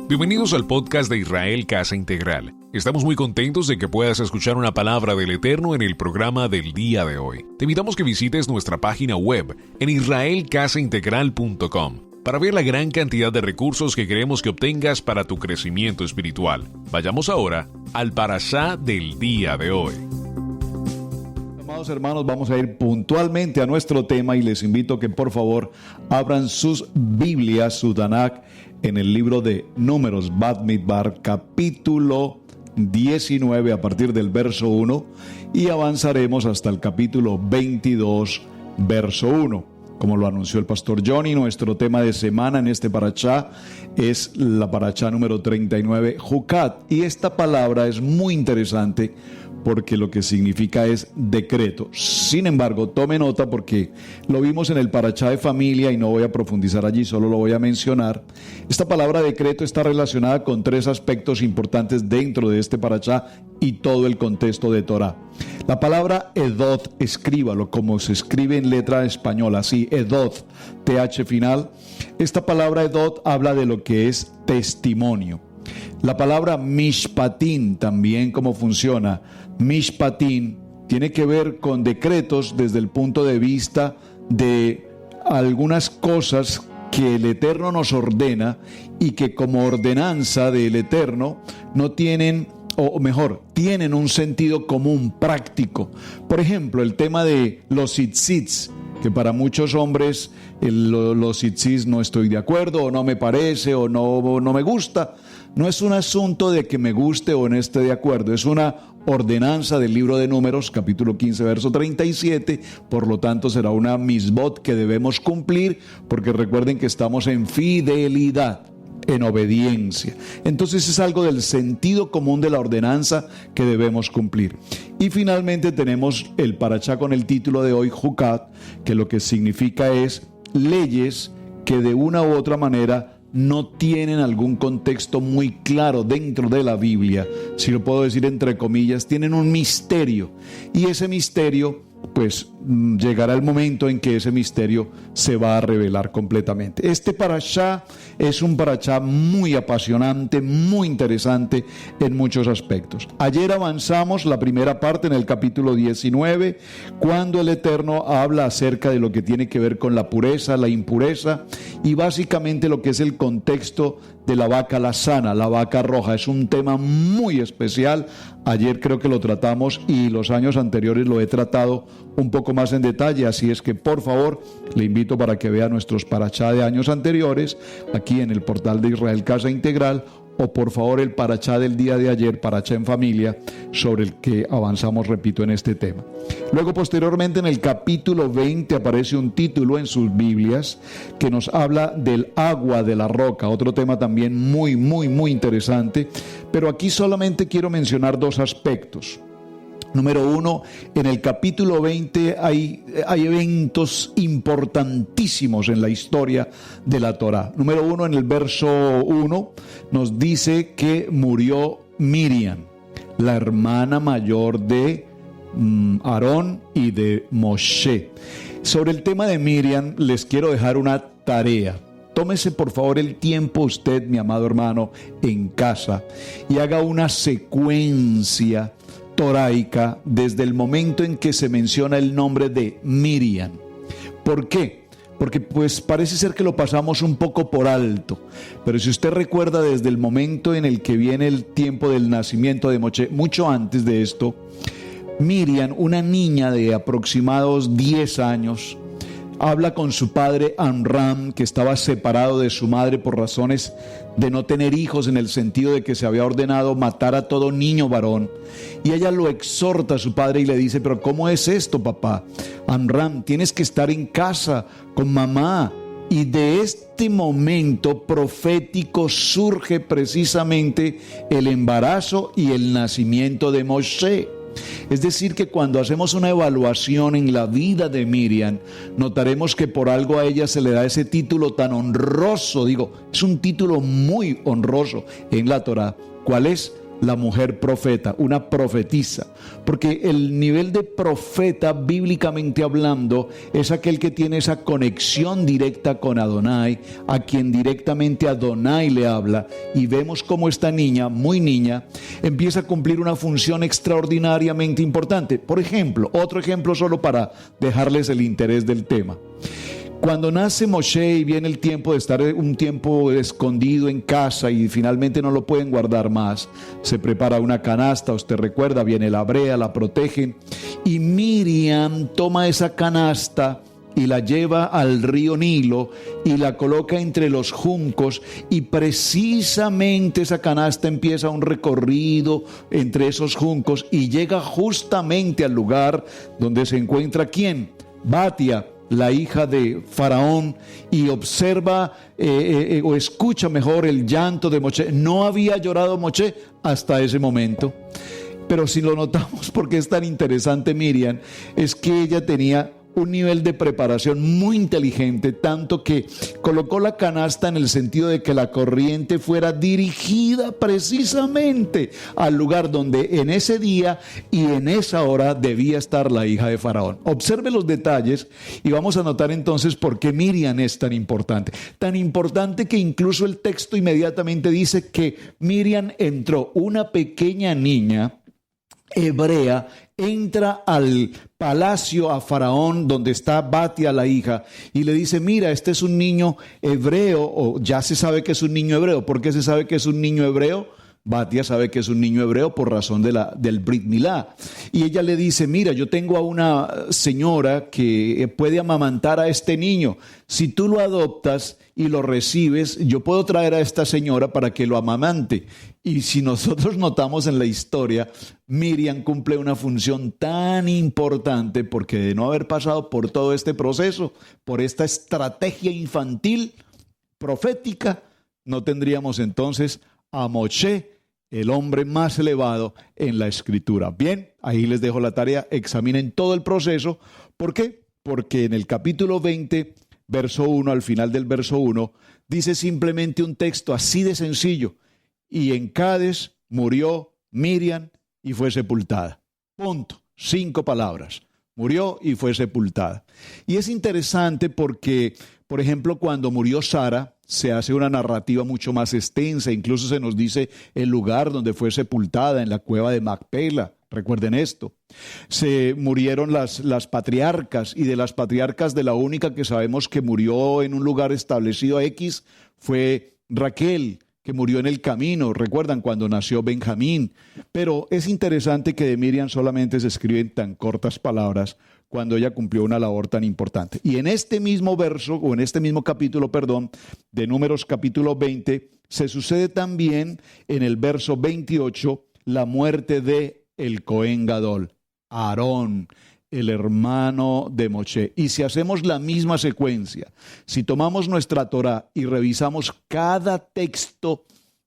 Bienvenidos al podcast de Israel Casa Integral. Estamos muy contentos de que puedas escuchar una palabra del Eterno en el programa del día de hoy. Te invitamos que visites nuestra página web en israelcasaintegral.com para ver la gran cantidad de recursos que queremos que obtengas para tu crecimiento espiritual. Vayamos ahora al parashá del día de hoy. Amados hermanos, vamos a ir puntualmente a nuestro tema y les invito a que por favor abran sus Biblias, su Tanakh, en el libro de Números, Bamidbar, capítulo 19 a partir del verso 1 y avanzaremos hasta el capítulo 22, verso 1. Como lo anunció el pastor Johnny, nuestro tema de semana en este parashá es la parashá número 39, Jucat. Y esta palabra es muy interesante porque lo que significa es decreto. Sin embargo, tome nota porque lo vimos en el parashá de familia y no voy a profundizar allí, solo lo voy a mencionar. Esta palabra decreto está relacionada con tres aspectos importantes dentro de este parashá y todo el contexto de Torah. La palabra edot, escríbalo como se escribe en letra española, así, edot, th final. Esta palabra edot habla de lo que es testimonio. La palabra mishpatín también, ¿cómo funciona? Mishpatín tiene que ver con decretos desde el punto de vista de algunas cosas que el Eterno nos ordena y que como ordenanza del Eterno no tienen, o mejor, tienen un sentido común, práctico. Por ejemplo, el tema de los tzitzits, que para muchos hombres los tzitzits no estoy de acuerdo, o no me parece, o no me gusta. No es un asunto de que me guste o no esté de acuerdo, es una ordenanza del libro de Números, capítulo 15, verso 37, por lo tanto será una misbot que debemos cumplir, porque recuerden que estamos en fidelidad, en obediencia. Entonces es algo del sentido común de la ordenanza que debemos cumplir. Y finalmente tenemos el parashá con el título de hoy, Jucat, que lo que significa es leyes que de una u otra manera no tienen algún contexto muy claro dentro de la Biblia, si lo puedo decir entre comillas, tienen un misterio, y ese misterio pues llegará el momento en que ese misterio se va a revelar completamente. Este parashá es un parashá muy apasionante, muy interesante en muchos aspectos. Ayer avanzamos la primera parte en el capítulo 19, cuando el Eterno habla acerca de lo que tiene que ver con la pureza, la impureza, y básicamente lo que es el contexto de la vaca lazana, la vaca roja. Es un tema muy especial. Ayer creo que lo tratamos y los años anteriores lo he tratado un poco más en detalle, así es que por favor le invito para que vea nuestros parashá de años anteriores aquí en el portal de Israel Casa Integral, o por favor el parashá del día de ayer, parashá en familia, sobre el que avanzamos, repito, en este tema. Luego posteriormente en el capítulo 20 aparece un título en sus Biblias que nos habla del agua de la roca, otro tema también muy interesante, pero aquí solamente quiero mencionar dos aspectos. Número uno, en el capítulo 20 hay eventos importantísimos en la historia de la Torá. Número uno, en el verso 1 nos dice que murió Miriam, la hermana mayor de Aarón y de Moshe. Sobre el tema de Miriam les quiero dejar una tarea. Tómese por favor el tiempo usted, mi amado hermano, en casa y haga una secuencia toraica desde el momento en que se menciona el nombre de Miriam. ¿Por qué? Porque pues parece ser que lo pasamos un poco por alto, pero si usted recuerda desde el momento en el que viene el tiempo del nacimiento de Moshe, mucho antes de esto, Miriam, una niña de aproximados 10 años, habla con su padre Amram, que estaba separado de su madre por razones de no tener hijos, en el sentido de que se había ordenado matar a todo niño varón. Y ella lo exhorta a su padre y le dice: pero ¿cómo es esto, papá? Amram, tienes que estar en casa con mamá. Y de este momento profético surge precisamente el embarazo y el nacimiento de Moshe. Es decir, que cuando hacemos una evaluación en la vida de Miriam, notaremos que por algo a ella se le da ese título tan honroso. Es un título muy honroso en la Torá. ¿Cuál es? la mujer profeta, una profetisa, porque el nivel de profeta, bíblicamente hablando, es aquel que tiene esa conexión directa con Adonai, a quien directamente Adonai le habla, y vemos cómo esta niña, muy niña, empieza a cumplir una función extraordinariamente importante. Por ejemplo, otro ejemplo solo para dejarles el interés del tema. Cuando nace Moshe y viene el tiempo de estar un tiempo escondido en casa y finalmente no lo pueden guardar más, se prepara una canasta, usted recuerda, viene la brea, la protegen, y Miriam toma esa canasta y la lleva al río Nilo y la coloca entre los juncos, y precisamente esa canasta empieza un recorrido entre esos juncos y llega justamente al lugar donde se encuentra ¿quién? Batia, la hija de Faraón, y observa o escucha mejor el llanto de Moshe. No había llorado Moshe hasta ese momento, pero si lo notamos, porque es tan interesante Miriam, es que ella tenía un nivel de preparación muy inteligente, tanto que colocó la canasta en el sentido de que la corriente fuera dirigida precisamente al lugar donde en ese día y en esa hora debía estar la hija de Faraón. Observe los detalles y vamos a notar entonces por qué Miriam es tan importante. Tan importante que incluso el texto inmediatamente dice que Miriam entró, una pequeña niña hebrea, entra al palacio a Faraón donde está Batia la hija y le dice: mira, este es un niño hebreo, o ya se sabe que es un niño hebreo. ¿Por qué se sabe que es un niño hebreo? Batia sabe que es un niño hebreo por razón del Brit Milá. Y ella le dice: mira, yo tengo a una señora que puede amamantar a este niño. Si tú lo adoptas y lo recibes, yo puedo traer a esta señora para que lo amamante. Y si nosotros notamos en la historia, Miriam cumple una función tan importante porque de no haber pasado por todo este proceso, por esta estrategia infantil, profética, no tendríamos entonces a Moshe, el hombre más elevado en la escritura. Bien, ahí les dejo la tarea, examinen todo el proceso. ¿Por qué? Porque en el capítulo 20, verso 1, al final del verso 1, dice simplemente un texto así de sencillo: y en Cades murió Miriam y fue sepultada. Punto. 5 palabras. Murió y fue sepultada. Y es interesante porque, por ejemplo, cuando murió Sara, se hace una narrativa mucho más extensa. Incluso se nos dice el lugar donde fue sepultada, en la cueva de Macpela. Recuerden esto. Se murieron las patriarcas, y de las patriarcas, de la única que sabemos que murió en un lugar establecido X fue Raquel, que murió en el camino. Recuerdan cuando nació Benjamín. Pero es interesante que de Miriam solamente se escriben tan cortas palabras cuando ella cumplió una labor tan importante. Y en este mismo verso, o en este mismo capítulo, de Números capítulo 20, se sucede también en el verso 28 la muerte de el Cohen Gadol, Aarón, el hermano de Moshe. Y si hacemos la misma secuencia, si tomamos nuestra Torá y revisamos cada texto,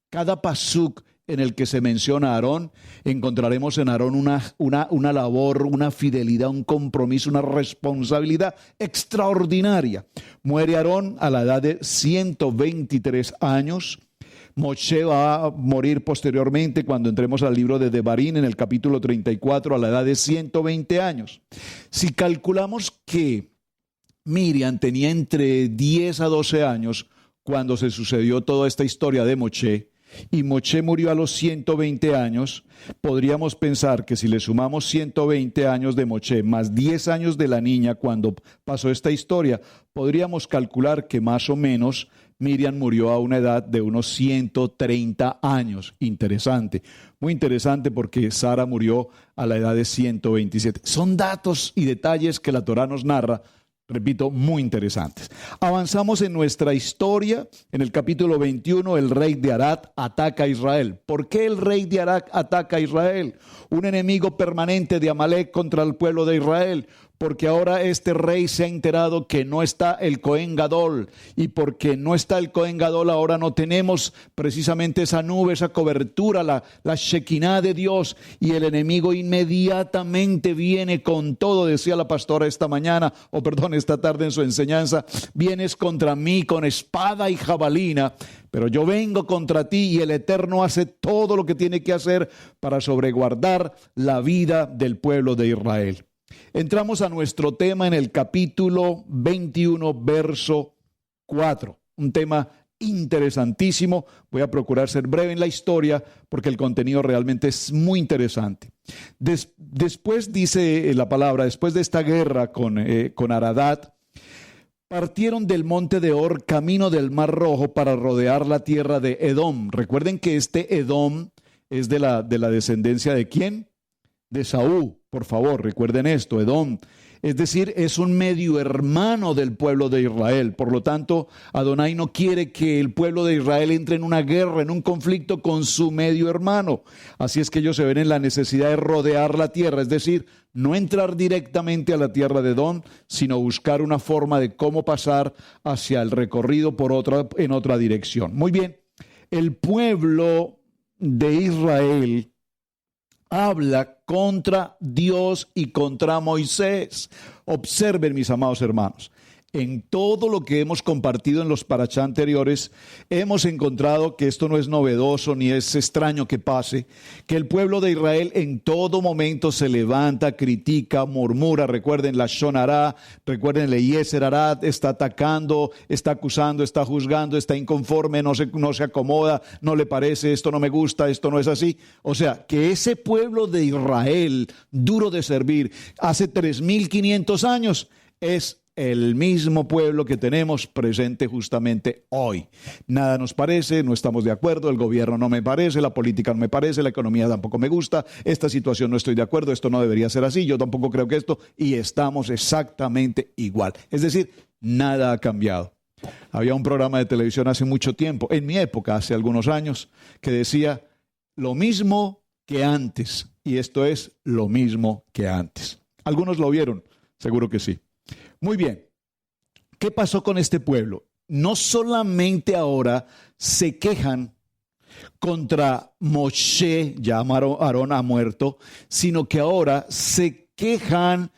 cada pasuk en el que se menciona a Aarón, encontraremos en Aarón una labor, una fidelidad, un compromiso, una responsabilidad extraordinaria. Muere Aarón a la edad de 123 años. Moshe va a morir posteriormente cuando entremos al libro de Devarim en el capítulo 34 a la edad de 120 años. Si calculamos que Miriam tenía entre 10 a 12 años cuando se sucedió toda esta historia de Moshe, y Moshe murió a los 120 años, podríamos pensar que si le sumamos 120 años de Moshe más 10 años de la niña cuando pasó esta historia, podríamos calcular que más o menos Miriam murió a una edad de unos 130 años. Interesante, muy interesante, porque Sara murió a la edad de 127. Son datos y detalles que la Torá nos narra, repito, muy interesantes. Avanzamos en nuestra historia. En el capítulo 21, el rey de Arad ataca a Israel. ¿Por qué el rey de Arad ataca a Israel? Un enemigo permanente de Amalek contra el pueblo de Israel. Porque ahora este rey se ha enterado que no está el Cohen Gadol, y porque no está el Cohen Gadol, ahora no tenemos precisamente esa nube, esa cobertura, la Shekinah de Dios, y el enemigo inmediatamente viene con todo. Decía la pastora esta tarde en su enseñanza: vienes contra mí con espada y jabalina, Pero yo vengo contra ti y el Eterno hace todo lo que tiene que hacer para sobreguardar la vida del pueblo de Israel. Entramos a nuestro tema en el capítulo 21, verso 4. Un tema interesantísimo. Voy a procurar ser breve en la historia porque el contenido realmente es muy interesante. Después dice la palabra, después de esta guerra con Aradad, partieron del monte de Or camino del Mar Rojo para rodear la tierra de Edom. Recuerden que este Edom es de la descendencia ¿de quién? De Saúl. Por favor, recuerden esto, Edom. Es decir, es un medio hermano del pueblo de Israel. Por lo tanto, Adonai no quiere que el pueblo de Israel entre en una guerra, en un conflicto con su medio hermano. Así es que ellos se ven en la necesidad de rodear la tierra, es decir, no entrar directamente a la tierra de Edom, sino buscar una forma de cómo pasar hacia el recorrido en otra dirección. Muy bien, el pueblo de Israel habla contra Dios y contra Moisés. Observen, mis amados hermanos, en todo lo que hemos compartido en los parashá anteriores, hemos encontrado que esto no es novedoso ni es extraño que pase, que el pueblo de Israel en todo momento se levanta, critica, murmura. Recuerden la Shonará, recuerden el Yeser Arad, está atacando, está acusando, está juzgando, está inconforme, no se acomoda, no le parece, esto no me gusta, esto no es así. O sea, que ese pueblo de Israel, duro de servir, hace 3,500 años, es el mismo pueblo que tenemos presente justamente hoy. Nada nos parece, no estamos de acuerdo, el gobierno no me parece, la política no me parece, la economía tampoco me gusta, esta situación no estoy de acuerdo, esto no debería ser así, yo tampoco creo que esto, y estamos exactamente igual. Es decir, nada ha cambiado. Había un programa de televisión hace mucho tiempo, en mi época, hace algunos años, que decía lo mismo que antes, y esto es lo mismo que antes. ¿Algunos lo vieron? Seguro que sí. Muy bien, ¿qué pasó con este pueblo? No solamente ahora se quejan contra Moshe, ya Aarón ha muerto, sino que ahora se quejan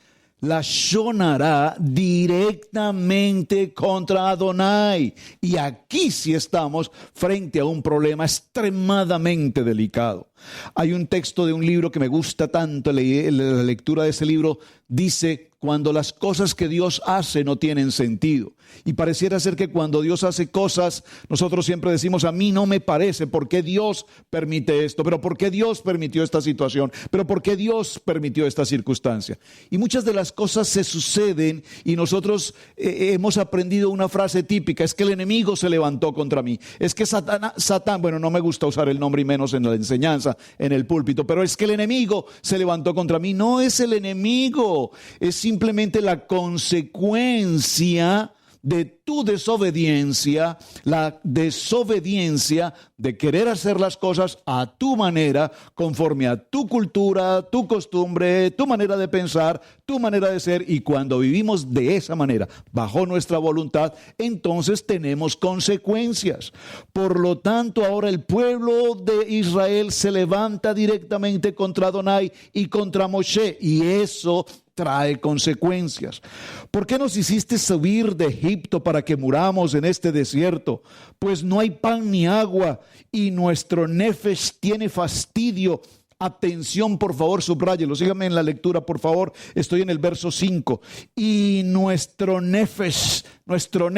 la Shonará directamente contra Adonai. Y aquí sí estamos frente a un problema extremadamente delicado. Hay un texto de un libro que me gusta tanto, la lectura de ese libro dice: cuando las cosas que Dios hace no tienen sentido. Y pareciera ser que cuando Dios hace cosas, nosotros siempre decimos: a mí no me parece, ¿por qué Dios permite esto? ¿Pero por qué Dios permitió esta situación? ¿Pero por qué Dios permitió esta circunstancia? Y muchas de las cosas se suceden y nosotros hemos aprendido una frase típica: es que el enemigo se levantó contra mí. Es que Satán, bueno, no me gusta usar el nombre y menos en la enseñanza, en el púlpito, pero es que el enemigo se levantó contra mí. No es el enemigo, es simplemente la consecuencia de tu desobediencia, la desobediencia de querer hacer las cosas a tu manera, conforme a tu cultura, tu costumbre, tu manera de pensar, tu manera de ser. Y cuando vivimos de esa manera, bajo nuestra voluntad, entonces tenemos consecuencias. Por lo tanto, ahora el pueblo de Israel se levanta directamente contra Adonai y contra Moshe, y eso trae consecuencias. ¿Por qué nos hiciste subir de Egipto para que muramos en este desierto? Pues no hay pan ni agua y nuestro nefesh tiene fastidio. Atención, por favor, subráyelo, síganme en la lectura, por favor. Estoy en el verso 5. Y nuestro nefesh, nuestra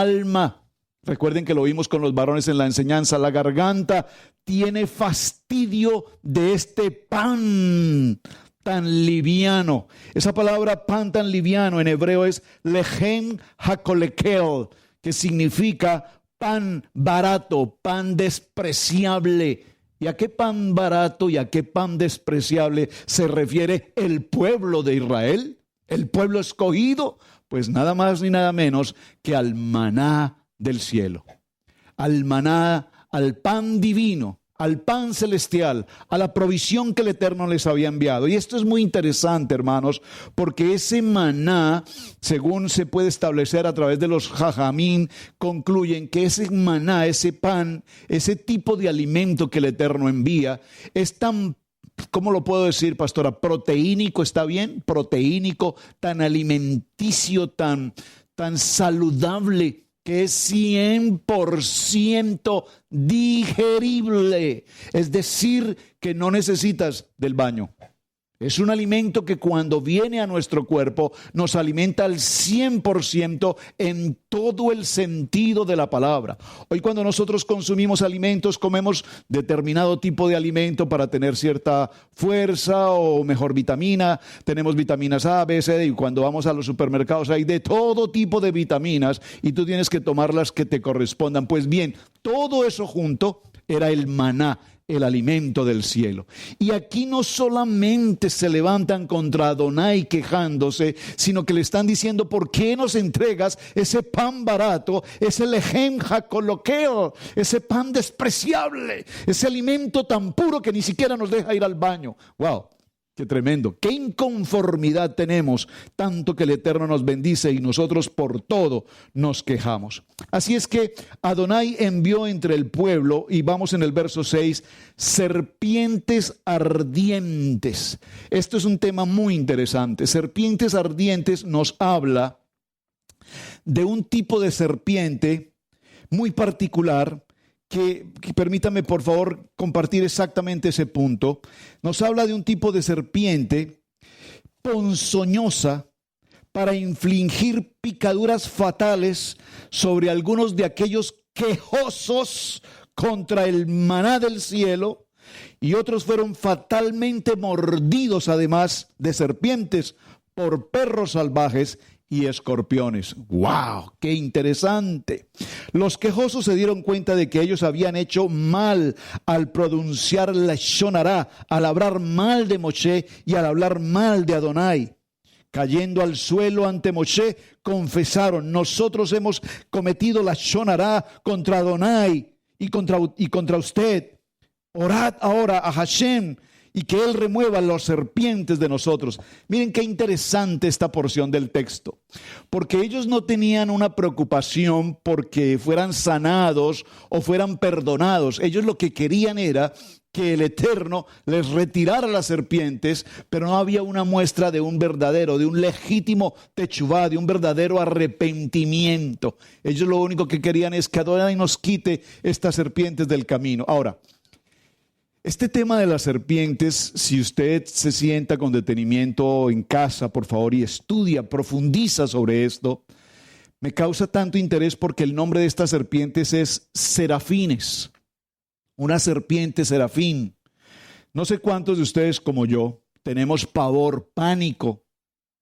alma, recuerden que lo vimos con los varones en la enseñanza, la garganta tiene fastidio de este pan tan liviano. Esa palabra pan tan liviano en hebreo es lehem hakolekel, que significa pan barato, pan despreciable. ¿Y a qué pan barato y a qué pan despreciable se refiere el pueblo de Israel? ¿El pueblo escogido? Pues nada más ni nada menos que al maná del cielo. Al maná, al pan divino, al pan celestial, a la provisión que el Eterno les había enviado. Y esto es muy interesante, hermanos, porque ese maná, según se puede establecer a través de los jajamín, concluyen que ese maná, ese pan, ese tipo de alimento que el Eterno envía, es tan, ¿cómo lo puedo decir, pastora? Proteínico, ¿está bien? Proteínico, tan alimenticio, tan saludable, que es 100% digerible. Es decir, que no necesitas del baño. Es un alimento que cuando viene a nuestro cuerpo nos alimenta al 100% en todo el sentido de la palabra. Hoy cuando nosotros consumimos alimentos, comemos determinado tipo de alimento para tener cierta fuerza o mejor vitamina. Tenemos vitaminas A, B, C, y cuando vamos a los supermercados hay de todo tipo de vitaminas y tú tienes que tomar las que te correspondan. Pues bien, todo eso junto era el maná, el alimento del cielo. Y aquí no solamente se levantan contra Adonai quejándose, sino que le están diciendo: ¿por qué nos entregas ese pan barato, ese lejem hakolokel, ese pan despreciable, ese alimento tan puro que ni siquiera nos deja ir al baño? ¡Wow! ¡Qué tremendo! ¡Qué inconformidad tenemos! Tanto que el Eterno nos bendice y nosotros por todo nos quejamos. Así es que Adonai envió entre el pueblo, y vamos en el verso 6, serpientes ardientes. Esto es un tema muy interesante. Serpientes ardientes nos habla de un tipo de serpiente muy particular que permítame por favor compartir exactamente ese punto. Nos habla de un tipo de serpiente ponzoñosa para infligir picaduras fatales sobre algunos de aquellos quejosos contra el maná del cielo, y otros fueron fatalmente mordidos además de serpientes por perros salvajes y escorpiones. ¡Wow! ¡Qué interesante! Los quejosos se dieron cuenta de que ellos habían hecho mal al pronunciar la Lashon Hará, al hablar mal de Moshe y al hablar mal de Adonai. Cayendo al suelo ante Moshe, confesaron: nosotros hemos cometido la Lashon Hará contra Adonai y contra usted. Orad ahora a Hashem y que Él remueva las serpientes de nosotros. Miren qué interesante esta porción del texto, porque ellos no tenían una preocupación porque fueran sanados o fueran perdonados. Ellos lo que querían era que el Eterno les retirara las serpientes, pero no había una muestra de un verdadero, de un legítimo techuvá, de un verdadero arrepentimiento. Ellos lo único que querían es que Adonai nos quite estas serpientes del camino. Ahora, este tema de las serpientes, si usted se sienta con detenimiento en casa, por favor, y estudia, profundiza sobre esto, me causa tanto interés porque el nombre de estas serpientes es serafines. Una serpiente serafín. No sé cuántos de ustedes como yo tenemos pavor, pánico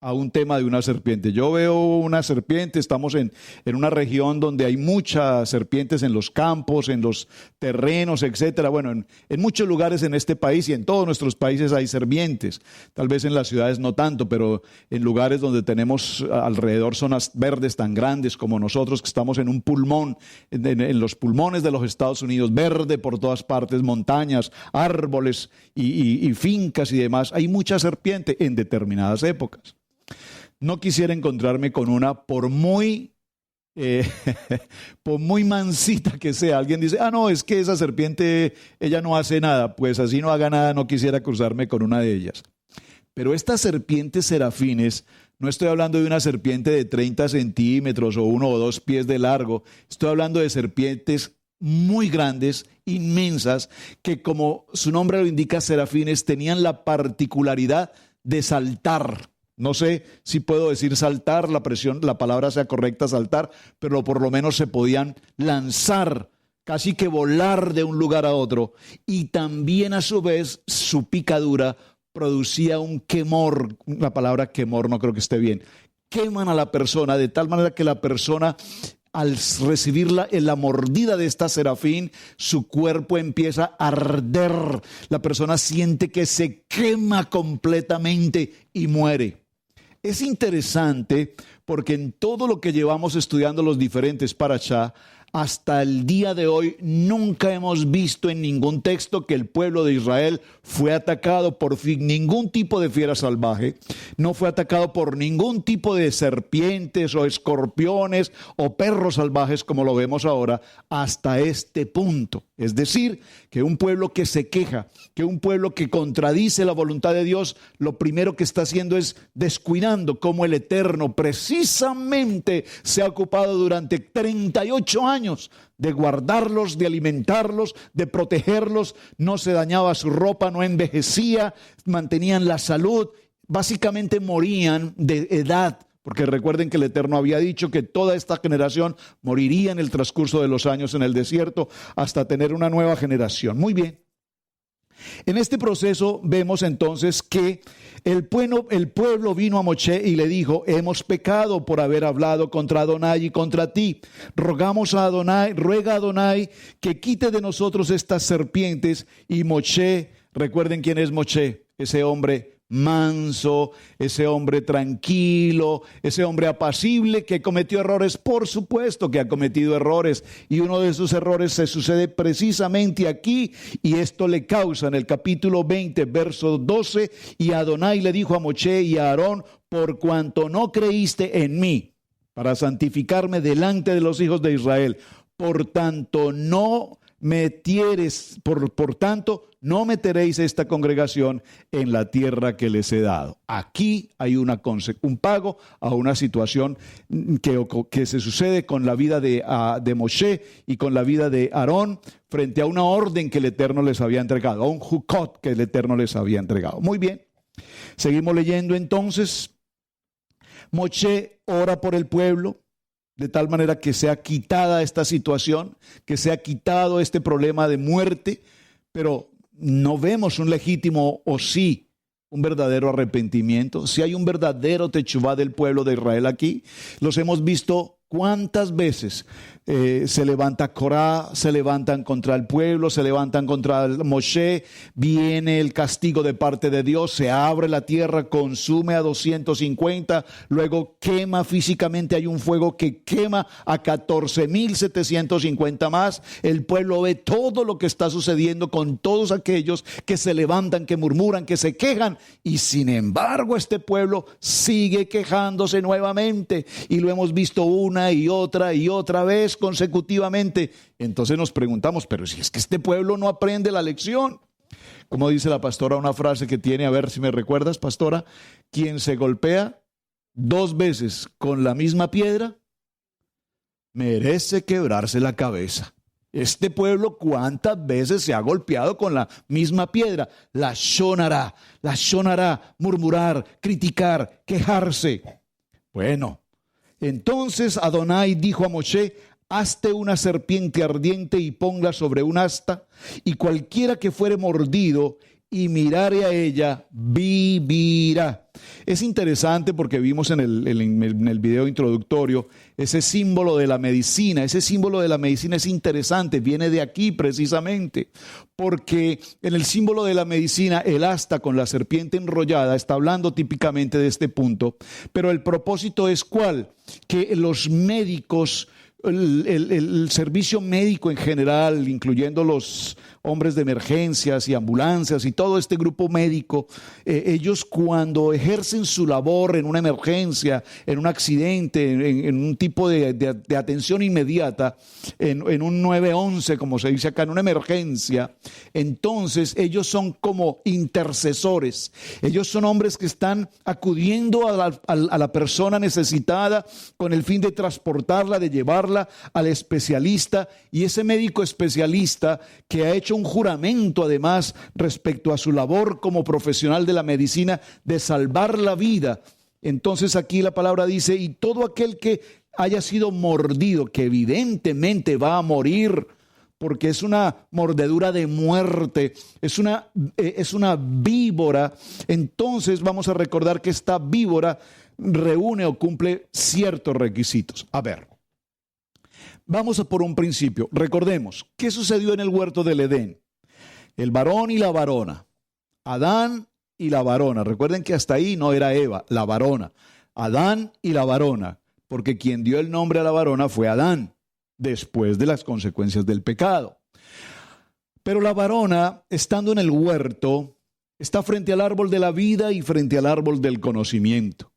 a un tema de una serpiente. Yo veo una serpiente, estamos en una región donde hay muchas serpientes en los campos, en los terrenos, etcétera. Bueno, en muchos lugares en este país y en todos nuestros países hay serpientes. Tal vez en las ciudades no tanto, pero en lugares donde tenemos alrededor zonas verdes tan grandes como nosotros, que estamos en un pulmón, en los pulmones de los Estados Unidos, verde por todas partes, montañas, árboles y fincas y demás. Hay mucha serpiente en determinadas épocas. No quisiera encontrarme con una, por muy mansita que sea. Alguien dice: no, es que esa serpiente, ella no hace nada. Pues así no haga nada, no quisiera cruzarme con una de ellas. Pero estas serpientes serafines, no estoy hablando de una serpiente de 30 centímetros o 1 o 2 pies de largo. Estoy hablando de serpientes muy grandes, inmensas, que como su nombre lo indica, serafines, tenían la particularidad de saltar. No sé si puedo decir saltar, la palabra sea correcta, saltar, pero por lo menos se podían lanzar, casi que volar de un lugar a otro. Y también a su vez su picadura producía un quemor. La palabra quemor no creo que esté bien. Queman a la persona de tal manera que la persona, al recibir la mordida de esta serafín, su cuerpo empieza a arder. La persona siente que se quema completamente y muere. Es interesante porque en todo lo que llevamos estudiando los diferentes parashá, hasta el día de hoy nunca hemos visto en ningún texto que el pueblo de Israel fue atacado por ningún tipo de fiera salvaje, no fue atacado por ningún tipo de serpientes o escorpiones o perros salvajes como lo vemos ahora hasta este punto. Es decir, que un pueblo que se queja, que un pueblo que contradice la voluntad de Dios, lo primero que está haciendo es descuidando cómo el Eterno precisamente se ha ocupado durante 38 años de guardarlos, de alimentarlos, de protegerlos. No se dañaba su ropa, no envejecía, mantenían la salud, básicamente morían de edad. Porque recuerden que el Eterno había dicho que toda esta generación moriría en el transcurso de los años en el desierto hasta tener una nueva generación. Muy bien. En este proceso vemos entonces que el pueblo vino a Moshe y le dijo: hemos pecado por haber hablado contra Adonai y contra ti. Rogamos a Adonai, ruega a Adonai que quite de nosotros estas serpientes. Y Moshe, recuerden quién es Moshe, ese hombre manso, ese hombre tranquilo, ese hombre apacible que cometió errores. Por supuesto que ha cometido errores, y uno de esos errores se sucede precisamente aquí, y esto le causa en el capítulo 20, verso 12, y Adonai le dijo a Moshe y a Aarón: por cuanto no creíste en mí para santificarme delante de los hijos de Israel, por tanto no no meteréis esta congregación en la tierra que les he dado. Aquí hay un pago a una situación que se sucede con la vida de Moshe y con la vida de Aarón frente a una orden que el Eterno les había entregado, a un jukot que el Eterno les había entregado. Muy bien, seguimos leyendo entonces. Moshe ora por el pueblo, de tal manera que sea quitada esta situación, que sea quitado este problema de muerte, pero no vemos un legítimo o sí un verdadero arrepentimiento. Si hay un verdadero techuvá del pueblo de Israel aquí, los hemos visto cuántas veces se levanta Corá, se levantan contra el pueblo, se levantan contra Moshe, viene el castigo de parte de Dios, se abre la tierra, consume a 250, luego quema físicamente, hay un fuego que quema a 14,750 más. El pueblo ve todo lo que está sucediendo con todos aquellos que se levantan, que murmuran, que se quejan, y sin embargo este pueblo sigue quejándose nuevamente, y lo hemos visto una y otra vez consecutivamente. Entonces nos preguntamos: pero si es que este pueblo no aprende la lección. Como dice la pastora, una frase que tiene, a ver si me recuerdas, pastora: quien se golpea 2 veces con la misma piedra merece quebrarse la cabeza. Este pueblo, ¿cuántas veces se ha golpeado con la misma piedra? La shonará, murmurar, criticar, quejarse. Bueno, entonces Adonai dijo a Moshe: hazte una serpiente ardiente y ponla sobre un asta, y cualquiera que fuere mordido y mirare a ella, vivirá. Es interesante porque vimos en el video introductorio ese símbolo de la medicina. Ese símbolo de la medicina es interesante, viene de aquí precisamente, porque en el símbolo de la medicina el asta con la serpiente enrollada está hablando típicamente de este punto, pero el propósito es ¿cuál? Que los médicos, el servicio médico en general, incluyendo los hombres de emergencias y ambulancias y todo este grupo médico, ellos cuando ejercen su labor en una emergencia, en un accidente, en un tipo de atención inmediata, en un 911, como se dice acá, en una emergencia, entonces ellos son como intercesores. Ellos son hombres que están acudiendo a la persona necesitada con el fin de transportarla, de llevarla al especialista, y ese médico especialista que ha hecho un juramento además respecto a su labor como profesional de la medicina de salvar la vida. Entonces aquí la palabra dice: y todo aquel que haya sido mordido, que evidentemente va a morir, porque es una mordedura de muerte, es una víbora. Entonces vamos a recordar que esta víbora reúne o cumple ciertos requisitos. A ver, vamos a por un principio. Recordemos, ¿qué sucedió en el huerto del Edén? El varón y la varona, Adán y la varona. Recuerden que hasta ahí no era Eva, la varona. Adán y la varona, porque quien dio el nombre a la varona fue Adán. después de las consecuencias del pecado. Pero la varona, estando en el huerto, está frente al árbol de la vida y frente al árbol del conocimiento.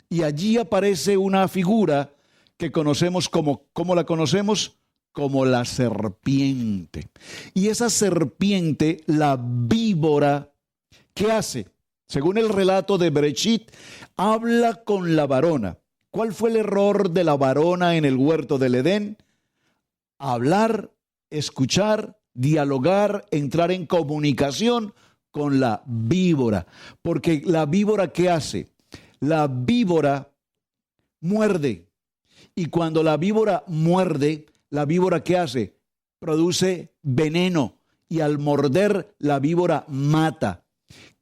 Y allí aparece una figura que conocemos ¿cómo la conocemos? Como la serpiente. Y esa serpiente, la víbora, ¿qué hace? Según el relato de Bereshit, habla con la varona. ¿Cuál fue el error de la varona en el huerto del Edén? Hablar, escuchar, dialogar, entrar en comunicación con la víbora. Porque la víbora, ¿qué hace? La víbora muerde. Y cuando la víbora muerde, ¿la víbora qué hace? Produce veneno. Y al morder, la víbora mata.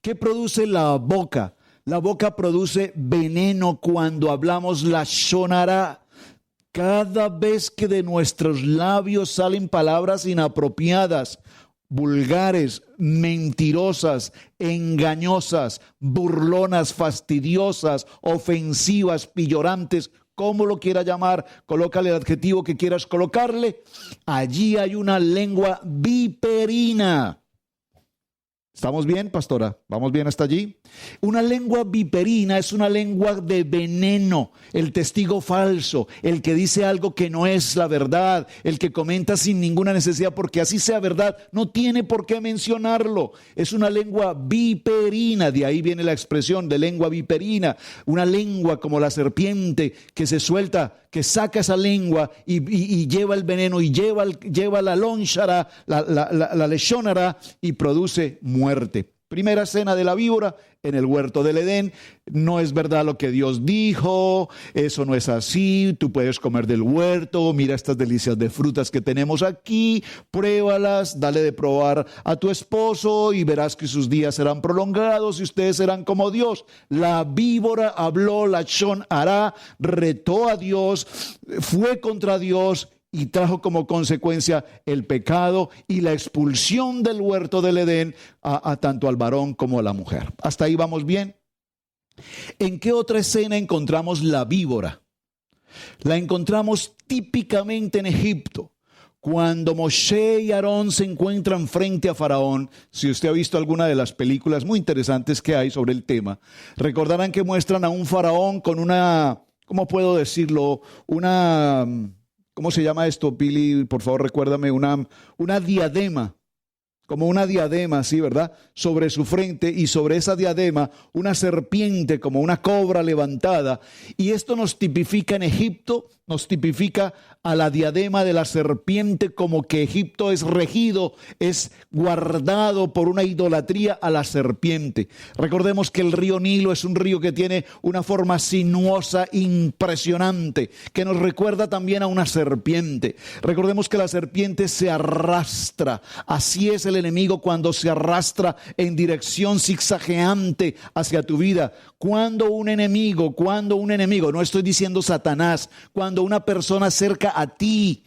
¿Qué produce la boca? La boca produce veneno cuando hablamos lashon hara. Cada vez que de nuestros labios salen palabras inapropiadas, vulgares, mentirosas, engañosas, burlonas, fastidiosas, ofensivas, pillorantes, como lo quiera llamar, colócale el adjetivo que quieras colocarle, allí hay una lengua viperina. ¿Estamos bien, pastora? ¿Vamos bien hasta allí? Una lengua viperina es una lengua de veneno, el testigo falso, el que dice algo que no es la verdad, el que comenta sin ninguna necesidad, porque así sea verdad, no tiene por qué mencionarlo. Es una lengua viperina, de ahí viene la expresión de lengua viperina, una lengua como la serpiente que se suelta, que saca esa lengua y lleva el veneno y lleva la lonshara, la lashon hara y produce muerte. Primera escena de la víbora en el huerto del Edén. No es verdad lo que Dios dijo, eso no es así, tú puedes comer del huerto, mira estas delicias de frutas que tenemos aquí, pruébalas, dale de probar a tu esposo y verás que sus días serán prolongados y ustedes serán como Dios. La víbora habló lashon hara, retó a Dios, fue contra Dios y trajo como consecuencia el pecado y la expulsión del huerto del Edén a tanto al varón como a la mujer. ¿Hasta ahí vamos bien? ¿En qué otra escena encontramos la víbora? La encontramos típicamente en Egipto. Cuando Moshe y Aarón se encuentran frente a Faraón, si usted ha visto alguna de las películas muy interesantes que hay sobre el tema, recordarán que muestran a un faraón con una, ¿cómo puedo decirlo? ¿Cómo se llama esto, Pili? Por favor, recuérdame, una diadema, como una diadema, sí, ¿verdad? Sobre su frente y sobre esa diadema una serpiente como una cobra levantada. Y esto nos tipifica en Egipto, nos tipifica a la diadema de la serpiente como que Egipto es regido, es guardado por una idolatría a la serpiente. Recordemos que el río Nilo es un río que tiene una forma sinuosa impresionante, que nos recuerda también a una serpiente. Recordemos que la serpiente se arrastra, así es el enemigo cuando se arrastra en dirección zigzagueante hacia tu vida. Cuando un enemigo, no estoy diciendo Satanás, cuando una persona cerca a ti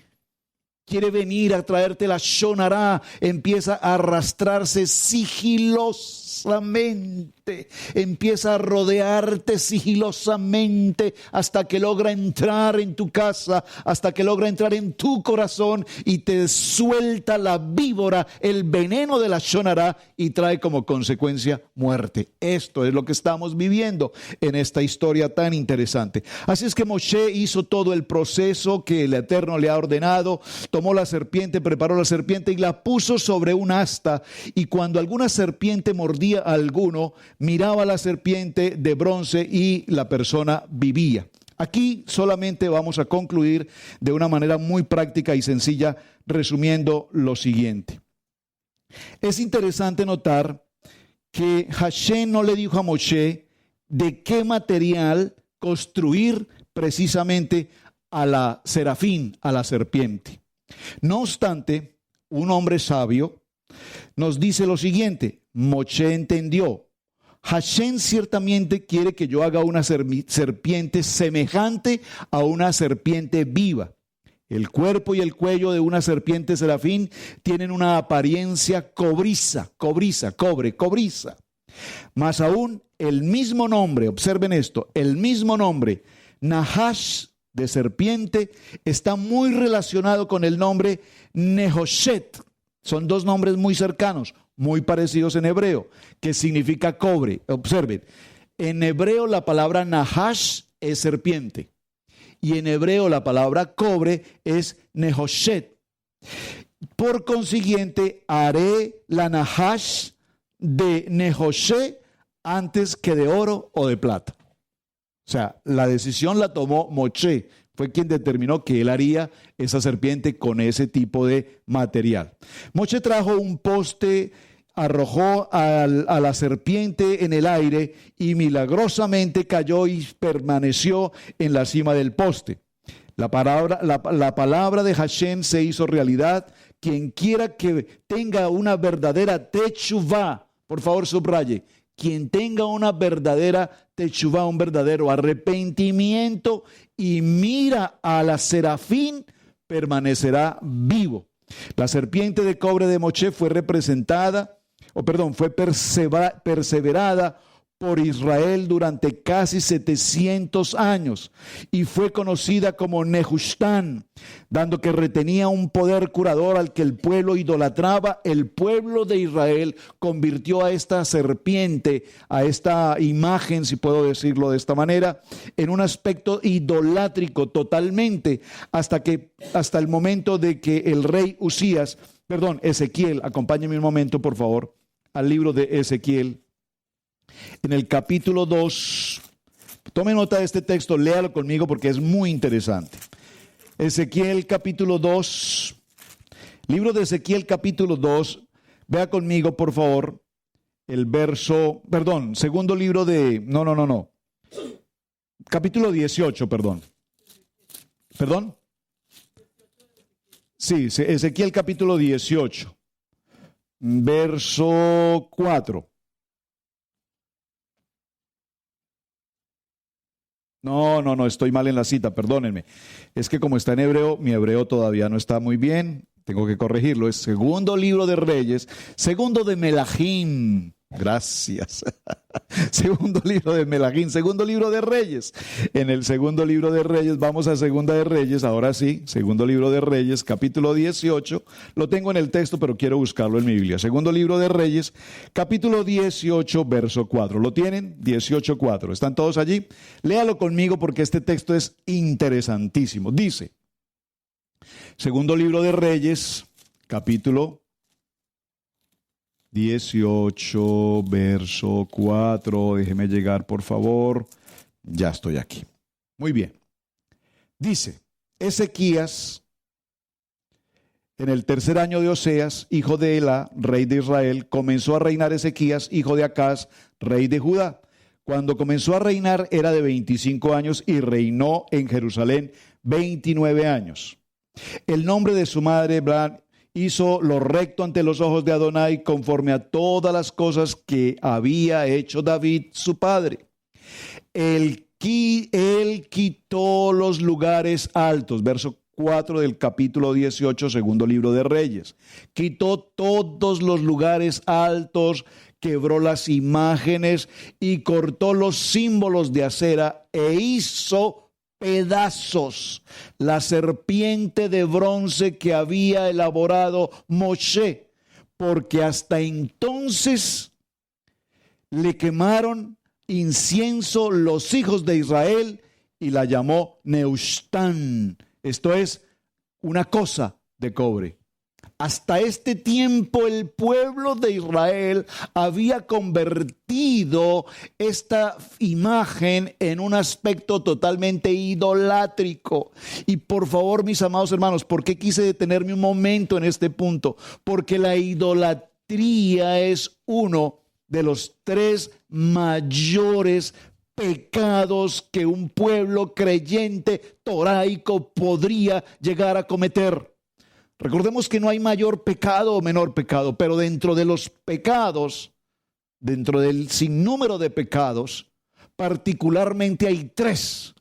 quiere venir a traerte la lashon hara, empieza a arrastrarse sigilosamente, empieza a rodearte sigilosamente hasta que logra entrar en tu casa, hasta que logra entrar en tu corazón y te suelta la víbora, el veneno de la lashon hara y trae como consecuencia muerte. Esto es lo que estamos viviendo en esta historia tan interesante. Así es que Moshe hizo todo el proceso que el Eterno le ha ordenado, tomó la serpiente, preparó la serpiente y la puso sobre un asta, y cuando alguna serpiente mordía a alguno, miraba a la serpiente de bronce y la persona vivía. Aquí solamente vamos a concluir de una manera muy práctica y sencilla, resumiendo lo siguiente. Es interesante notar que Hashem no le dijo a Moshe de qué material construir precisamente a la serafín, a la serpiente. No obstante, un hombre sabio nos dice lo siguiente: Moshe entendió, Hashem ciertamente quiere que yo haga una serpiente semejante a una serpiente viva. El cuerpo y el cuello de una serpiente serafín tienen una apariencia cobriza. Más aún, el mismo nombre, observen esto, el mismo nombre, Nahash de serpiente está muy relacionado con el nombre Nehoshet. Son dos nombres muy cercanos, muy parecidos en hebreo, que significa cobre. Observen, en hebreo la palabra Nahash es serpiente y en hebreo la palabra cobre es Nehoshet. Por consiguiente, haré la Nahash de Nehoshet antes que de oro o de plata. O sea, la decisión la tomó Moshe, fue quien determinó que él haría esa serpiente con ese tipo de material. Moshe trajo un poste, arrojó a la serpiente en el aire y milagrosamente cayó y permaneció en la cima del poste. La palabra de Hashem se hizo realidad. Quien quiera que tenga una verdadera techuvá, por favor subraye, quien tenga una verdadera techuvá, un verdadero arrepentimiento y mira a la serafín, permanecerá vivo. La serpiente de cobre de Moshe fue perseverada por Israel durante casi 700 años y fue conocida como Nehushtan, dando que retenía un poder curador al que el pueblo idolatraba. El pueblo de Israel convirtió a esta serpiente, a esta imagen, si puedo decirlo de esta manera, en un aspecto idolátrico totalmente, hasta el momento de que el rey Ezequiel, acompáñenme un momento por favor al libro de Ezequiel. En el capítulo 2, tome nota de este texto, léalo conmigo porque es muy interesante. Ezequiel capítulo 2, libro de Ezequiel capítulo 2, vea conmigo por favor el segundo libro de, capítulo 18, ¿Perdón? Sí, Ezequiel capítulo 18, verso 4. No, estoy mal en la cita, perdónenme. Es que como está en hebreo, mi hebreo todavía no está muy bien, tengo que corregirlo. Es segundo libro de Reyes, segundo de Melahim. Gracias. Segundo libro de Melahim, segundo libro de Reyes. En el segundo libro de Reyes, vamos a segunda de Reyes, ahora sí, segundo libro de Reyes, capítulo 18. Lo tengo en el texto, pero quiero buscarlo en mi Biblia. Segundo libro de Reyes, capítulo 18, verso 4. ¿Lo tienen? 18:4. ¿Están todos allí? Léalo conmigo porque este texto es interesantísimo. Dice, segundo libro de Reyes, capítulo 18, verso 4. Déjeme llegar, por favor. Ya estoy aquí. Muy bien. Dice, Ezequías, en el tercer año de Oseas, hijo de Elá, rey de Israel, comenzó a reinar Ezequías, hijo de Acaz, rey de Judá. Cuando comenzó a reinar era de 25 años y reinó en Jerusalén 29 años. El nombre de su madre, hizo lo recto ante los ojos de Adonai conforme a todas las cosas que había hecho David su padre. Él quitó los lugares altos, verso 4 del capítulo 18, segundo libro de Reyes. Quitó todos los lugares altos, quebró las imágenes y cortó los símbolos de acera e hizo pedazos la serpiente de bronce que había elaborado Moshe, porque hasta entonces le quemaron incienso los hijos de Israel y la llamó Nehushtan, esto es una cosa de cobre. Hasta este tiempo el pueblo de Israel había convertido esta imagen en un aspecto totalmente idolátrico. Y por favor, mis amados hermanos, ¿por qué quise detenerme un momento en este punto? Porque la idolatría es uno de los 3 mayores pecados que un pueblo creyente toraico podría llegar a cometer. Recordemos que no hay mayor pecado o menor pecado, pero dentro de los pecados, dentro del sinnúmero de pecados, particularmente hay 3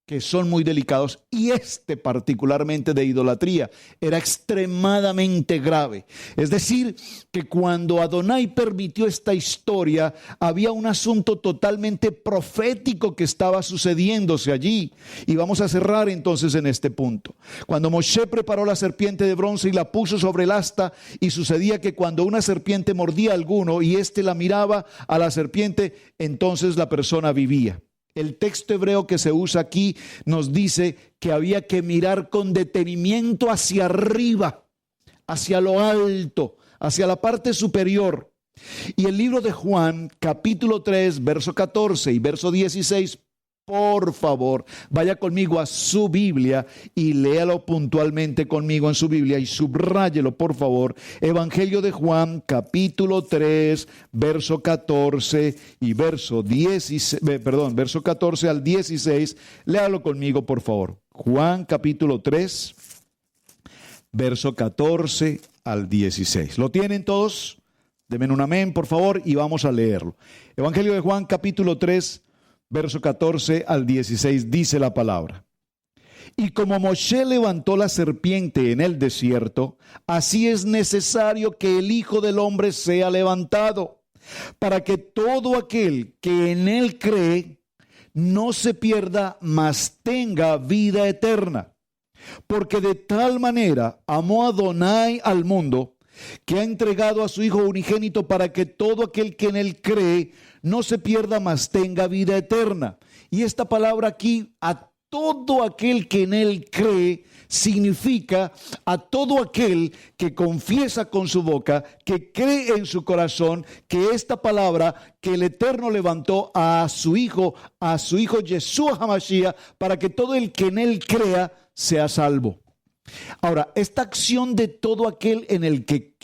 que son muy delicados, y este particularmente de idolatría era extremadamente grave. Es decir, que cuando Adonai permitió esta historia, había un asunto totalmente profético que estaba sucediéndose allí. Y vamos a cerrar entonces en este punto. Cuando Moshe preparó la serpiente de bronce y la puso sobre el asta, y sucedía que cuando una serpiente mordía a alguno y éste la miraba a la serpiente, entonces la persona vivía. El texto hebreo que se usa aquí nos dice que había que mirar con detenimiento hacia arriba, hacia lo alto, hacia la parte superior. Y el libro de Juan, capítulo 3, verso 14 y verso 16, por favor, vaya conmigo a su Biblia y léalo puntualmente conmigo en su Biblia y subráyelo, por favor. Evangelio de Juan, capítulo 3, verso 14 y verso 14 al 16. Léalo conmigo, por favor. Juan, capítulo 3, verso 14 al 16. ¿Lo tienen todos? Denme un amén, por favor, y vamos a leerlo. Evangelio de Juan, capítulo 3, verso 14 al 16, dice la palabra: y como Moshe levantó la serpiente en el desierto, así es necesario que el Hijo del Hombre sea levantado, para que todo aquel que en él cree no se pierda, mas tenga vida eterna. Porque de tal manera amó Adonai al mundo, que ha entregado a su Hijo unigénito, para que todo aquel que en él cree no se pierda, mas tenga vida eterna. Y esta palabra aquí, a todo aquel que en él cree, significa a todo aquel que confiesa con su boca, que cree en su corazón, que esta palabra que el Eterno levantó a su Hijo Yeshua HaMashiach, para que todo el que en él crea sea salvo. Ahora, esta acción de todo aquel en el que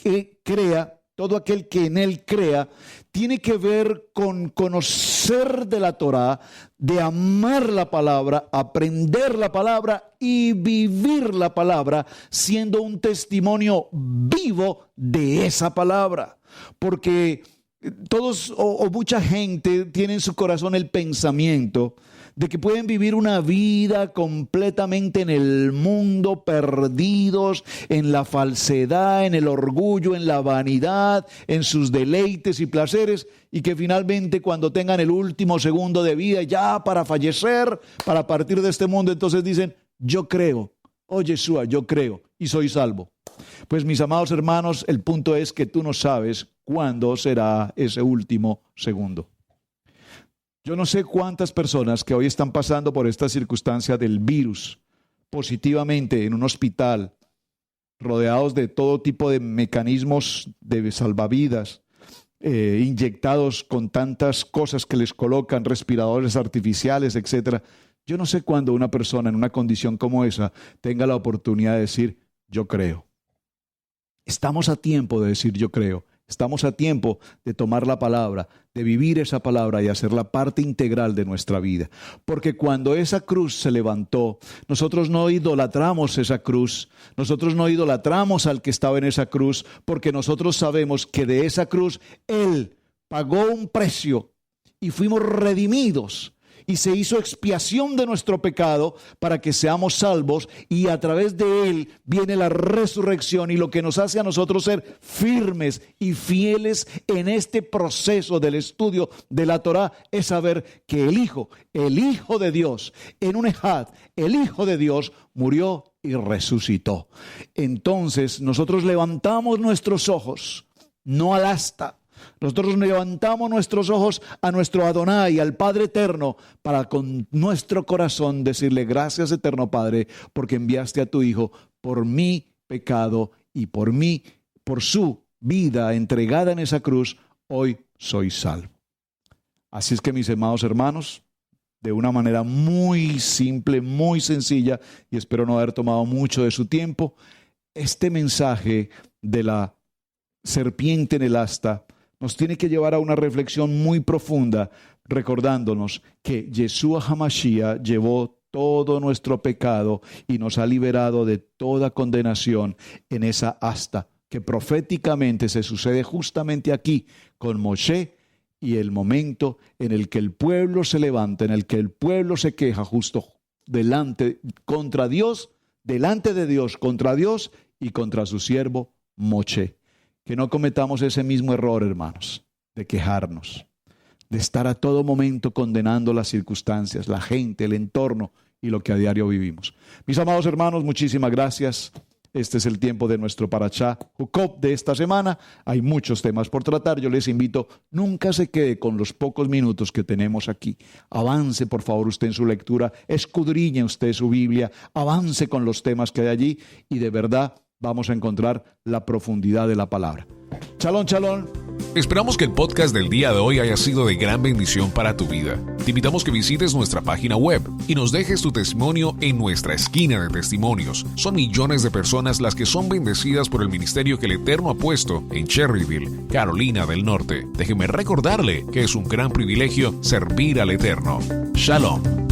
crea, todo aquel que en él crea, tiene que ver con conocer de la Torá, de amar la palabra, aprender la palabra y vivir la palabra, siendo un testimonio vivo de esa palabra. Porque todos o mucha gente tiene en su corazón el pensamiento de que pueden vivir una vida completamente en el mundo, perdidos en la falsedad, en el orgullo, en la vanidad, en sus deleites y placeres, y que finalmente cuando tengan el último segundo de vida, ya para fallecer, para partir de este mundo, entonces dicen: yo creo, oh Yeshua, yo creo y soy salvo. Pues mis amados hermanos, el punto es que tú no sabes cuándo será ese último segundo. Yo no sé cuántas personas que hoy están pasando por esta circunstancia del virus positivamente en un hospital, rodeados de todo tipo de mecanismos de salvavidas, inyectados con tantas cosas que les colocan, respiradores artificiales, etc. Yo no sé cuándo una persona en una condición como esa tenga la oportunidad de decir: yo creo. Estamos a tiempo de decir: yo creo. Estamos a tiempo de tomar la palabra, de vivir esa palabra y hacerla parte integral de nuestra vida. Porque cuando esa cruz se levantó, nosotros no idolatramos esa cruz, nosotros no idolatramos al que estaba en esa cruz, porque nosotros sabemos que de esa cruz Él pagó un precio y fuimos redimidos. Y se hizo expiación de nuestro pecado para que seamos salvos, y a través de Él viene la resurrección, y lo que nos hace a nosotros ser firmes y fieles en este proceso del estudio de la Torá es saber que el Hijo de Dios, en un ejad, el Hijo de Dios murió y resucitó. Entonces nosotros levantamos nuestros ojos, no al asta. Nosotros levantamos nuestros ojos a nuestro Adonai, al Padre Eterno, para con nuestro corazón decirle: gracias, Eterno Padre, porque enviaste a tu Hijo por mi pecado y por su vida entregada en esa cruz, hoy soy salvo. Así es que, mis amados hermanos, de una manera muy simple, muy sencilla, y espero no haber tomado mucho de su tiempo, este mensaje de la serpiente en el asta nos tiene que llevar a una reflexión muy profunda, recordándonos que Yeshua HaMashiach llevó todo nuestro pecado y nos ha liberado de toda condenación en esa asta, que proféticamente se sucede justamente aquí con Moshe, y el momento en el que el pueblo se levanta, en el que el pueblo se queja justo contra Dios, delante de Dios, contra Dios y contra su siervo Moche. Que no cometamos ese mismo error, hermanos, de quejarnos, de estar a todo momento condenando las circunstancias, la gente, el entorno y lo que a diario vivimos. Mis amados hermanos, muchísimas gracias. Este es el tiempo de nuestro Parashá Jucop de esta semana. Hay muchos temas por tratar. Yo les invito, nunca se quede con los pocos minutos que tenemos aquí. Avance, por favor, usted en su lectura. Escudriñe usted su Biblia. Avance con los temas que hay allí. Y de verdad vamos a encontrar la profundidad de la palabra. Shalom, shalom. Esperamos que el podcast del día de hoy haya sido de gran bendición para tu vida. Te invitamos que visites nuestra página web y nos dejes tu testimonio en nuestra esquina de testimonios. Son millones de personas las que son bendecidas por el ministerio que el Eterno ha puesto en Cherryville, Carolina del Norte. Déjeme recordarle que es un gran privilegio servir al Eterno. Shalom.